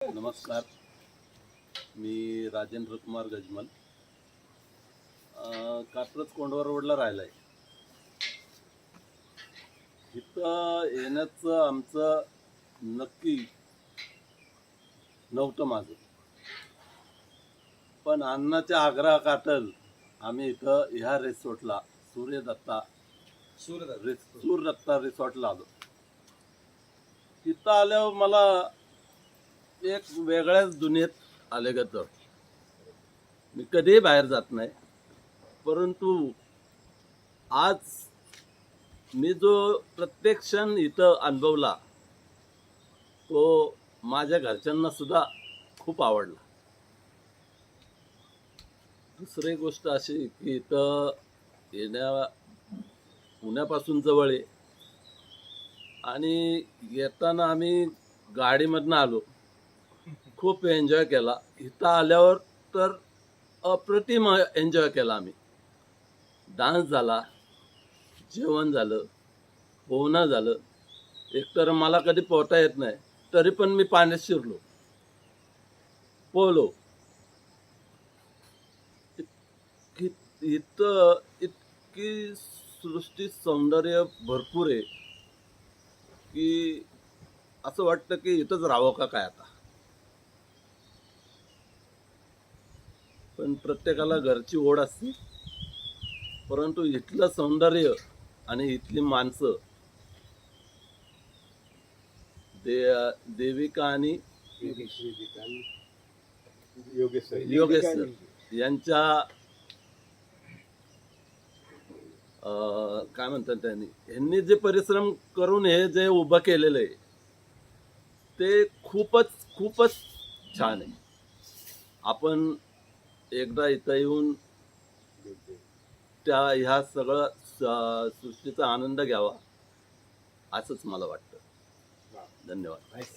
नमस्कार, मी राजेंद्र कुमार गजमल. कात्रज कोंडवा रोडला राहिला आहे. इथं येण्याचं आमचं नक्की नव्हतं माझं, पण अण्णाच्या आग्रहाखातर आम्ही इथं ह्या रिसॉर्टला सूर्यदत्ता रिसॉर्टला आलो. तिथं आल्यावर मला एक वेगळ्याच दुनियेत आलेगत होतं. मी कधीही बाहेर जात नाही, परंतु आज मी जो प्रत्येक क्षण इथं अनुभवला तो माझ्या घरच्यांना सुद्धा खूप आवडला. दुसरी गोष्ट अशी की इथं पुण्यापासून जवळ आहे आणि येताना आम्ही गाडीमधनं आलो. खूप एन्जॉय केला. इथं आल्यावर तर अप्रतिम एन्जॉय केला आम्ही. डान्स झाला, जेवण झालं, पोहणं झालं. एकतर मला कधी पोहता येत नाही, तरी पण मी पाण्यात शिरलो, पोहलो. इथं इतकी सृष्टी सौंदर्य भरपूर आहे की असं वाटतं की इथंच राहावं का काय आता. पण प्रत्येकाला घरची ओढ असते, परंतु इथलं सौंदर्य आणि इथली माणसं देविका आणि योगेश सर यांच्या काय म्हणतात यांनी जे परिश्रम करून हे जे उभं केलेलं आहे ते खूपच खूपच छान आहे. आपण एकदा इथं येऊन ह्या सगळं सृष्टीचा आनंद घ्यावा असंच मला वाटतं. धन्यवाद.